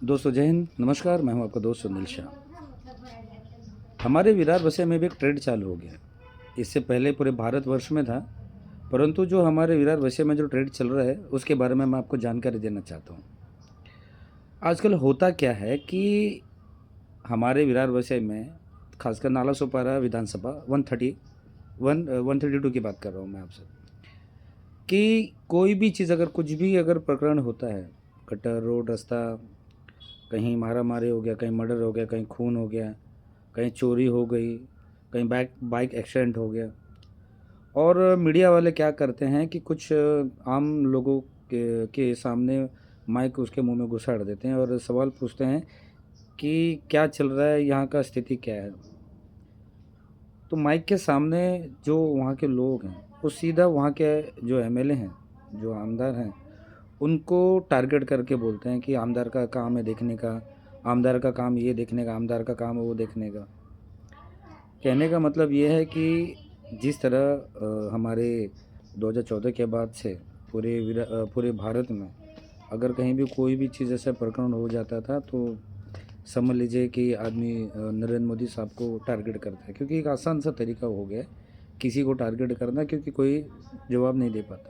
दोस्तों जय हिंद, नमस्कार। मैं हूं आपका दोस्त सुनील शाह। हमारे विरार वसई में भी एक ट्रेंड चालू हो गया। इससे पहले पूरे भारतवर्ष में था, परंतु जो हमारे विरार वसई में जो ट्रेंड चल रहा है उसके बारे में मैं आपको जानकारी देना चाहता हूं। आजकल होता क्या है कि हमारे विरार वसई में खासकर नाला सोपारा विधानसभा 132 की बात कर रहा हूं मैं आपसे, कि कोई भी चीज़ अगर कुछ भी अगर प्रकरण होता है, गटर रोड रास्ता, कहीं मारा मारी हो गया, कहीं मर्डर हो गया, कहीं खून हो गया, कहीं चोरी हो गई, कहीं बाइक एक्सीडेंट हो गया। और मीडिया वाले क्या करते हैं कि कुछ आम लोगों के सामने माइक उसके मुंह में घुसाड़ देते हैं और सवाल पूछते हैं कि क्या चल रहा है, यहाँ का स्थिति क्या है। तो माइक के सामने जो वहाँ के लोग हैं वो सीधा वहाँ के जो एमएलए हैं, जो आमदार हैं, उनको टारगेट करके बोलते हैं कि आमदार का काम है देखने का, आमदार का काम ये देखने का, आमदार का काम है वो देखने का। कहने का मतलब ये है कि जिस तरह हमारे 2014 के बाद से पूरे भारत में अगर कहीं भी कोई भी चीज़ ऐसा प्रकरण हो जाता था तो समझ लीजिए कि आदमी नरेंद्र मोदी साहब को टारगेट करता है, क्योंकि एक आसान सा तरीका हो गया है किसी को टारगेट करना, क्योंकि कोई जवाब नहीं दे पाता।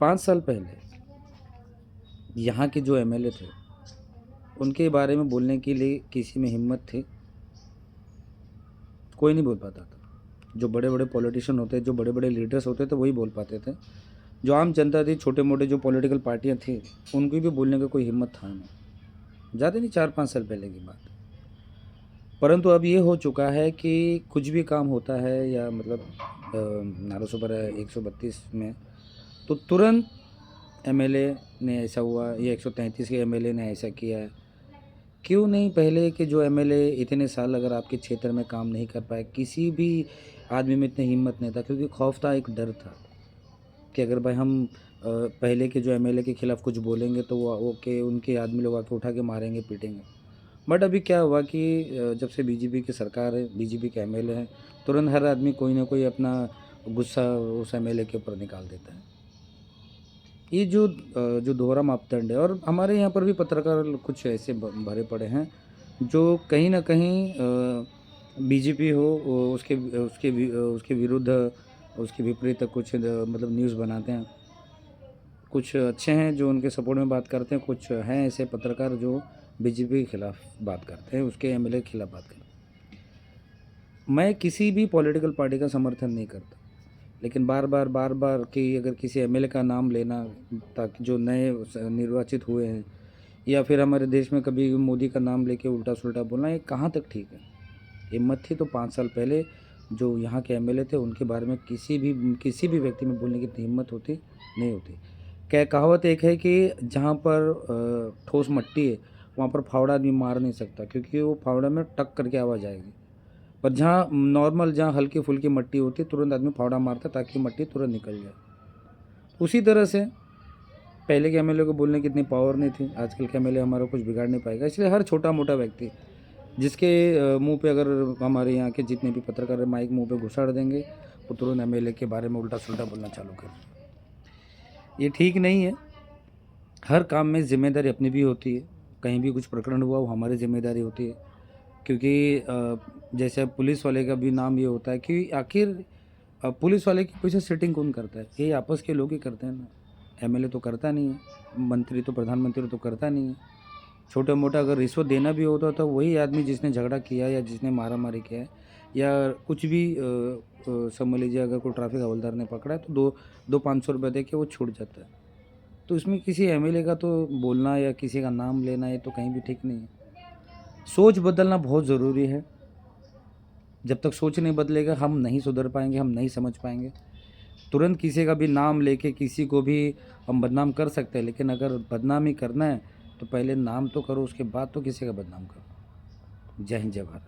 5 साल पहले यहाँ के जो एमएलए थे उनके बारे में बोलने के लिए किसी में हिम्मत थी? कोई नहीं बोल पाता था। जो बड़े बड़े पॉलिटिशियन होते, जो बड़े बड़े लीडर्स होते थे वही बोल पाते थे। जो आम जनता थी, छोटे मोटे जो पॉलिटिकल पार्टियां थी, उनकी भी बोलने का कोई हिम्मत था नहीं। ज़्यादा नहीं, 4-5 साल पहले की बात। परंतु अब ये हो चुका है कि कुछ भी काम होता है या मतलब नारा सुपर 132 में तो तुरंत एमएलए ने ऐसा हुआ या 133 के एमएलए ने ऐसा किया है। क्यों नहीं पहले के जो एमएलए इतने साल अगर आपके क्षेत्र में काम नहीं कर पाए, किसी भी आदमी में इतनी हिम्मत नहीं था, क्योंकि खौफ था, एक डर था कि अगर भाई हम पहले के जो एमएलए के खिलाफ कुछ बोलेंगे तो वो के उनके आदमी लोग आके उठा के मारेंगे पीटेंगे। बट अभी क्या हुआ कि जब से बीजेपी की सरकार है, बीजेपी के एमएलए हैं, तुरंत हर आदमी कोई ना कोई अपना गुस्सा उस एमएलए के ऊपर निकाल देता है। ये जो दोहरा मापदंड है, और हमारे यहाँ पर भी पत्रकार कुछ ऐसे भरे पड़े हैं जो कहीं ना कहीं बीजेपी हो उसके विरुद्ध, उसके विपरीत कुछ मतलब न्यूज़ बनाते हैं। कुछ अच्छे हैं जो उनके सपोर्ट में बात करते हैं, कुछ हैं ऐसे पत्रकार जो बीजेपी के खिलाफ बात करते हैं, उसके एमएलए के खिलाफ बात करते हैं। मैं किसी भी पॉलिटिकल पार्टी का समर्थन नहीं करता, लेकिन बार बार कि अगर किसी एमएलए का नाम लेना, ताकि जो नए निर्वाचित हुए हैं, या फिर हमारे देश में कभी मोदी का नाम लेके उल्टा सुल्टा बोलना, ये कहाँ तक ठीक है। हिम्मत थी तो 5 साल पहले जो यहाँ के एमएलए थे उनके बारे में किसी भी व्यक्ति में बोलने की इतनी हिम्मत होती नहीं होती। क्या कहावत एक है कि जहाँ पर ठोस मट्टी है वहाँ पर फावड़ा आदमी मार नहीं सकता, क्योंकि वो फावड़ा में टक करके आवाज़ आएगी। पर जहाँ नॉर्मल, जहाँ हल्की फुल्की मट्टी होती है, तुरंत आदमी फावड़ा मारता ताकि मट्टी तुरंत निकल जाए। उसी तरह से पहले के एमएलए को बोलने की इतनी पावर नहीं थी, आजकल के एमएलए हमारा कुछ बिगाड़ नहीं पाएगा। इसलिए हर छोटा मोटा व्यक्ति जिसके मुंह पे अगर हमारे यहाँ के जितने भी पत्रकार माइक मुंह पे घुसाड़ देंगे, वो तुरंत एमएलए के बारे में उल्टा सुल्टा बोलना चालू कर। ये ठीक नहीं है। हर काम में जिम्मेदारी अपनी भी होती है। कहीं भी कुछ प्रकरण हुआ वो हमारी जिम्मेदारी होती है, क्योंकि जैसे पुलिस वाले का भी नाम ये होता है कि आखिर पुलिस वाले के पीछे सेटिंग कौन करता है? ये आपस के लोग ही करते हैं ना। एमएलए तो करता नहीं है, मंत्री तो, प्रधानमंत्री तो करता नहीं है। छोटा मोटा अगर रिश्वत देना भी होता तो वही आदमी जिसने झगड़ा किया या जिसने मारा मारी किया है या कुछ भी समझ लीजिए, अगर कोई ट्रैफिक हवलदार ने पकड़ा है तो दो 500 रुपये दे के वो छूट जाता है। तो इसमें किसी एमएलए का तो बोलना या किसी का नाम लेना, ये तो कहीं भी ठीक नहीं है। सोच बदलना बहुत ज़रूरी है। जब तक सोच नहीं बदलेगा हम नहीं सुधर पाएंगे, हम नहीं समझ पाएंगे। तुरंत किसी का भी नाम लेके किसी को भी हम बदनाम कर सकते हैं, लेकिन अगर बदनामी करना है तो पहले नाम तो करो, उसके बाद तो किसी का बदनाम करो। जय हिंद, जय भारत।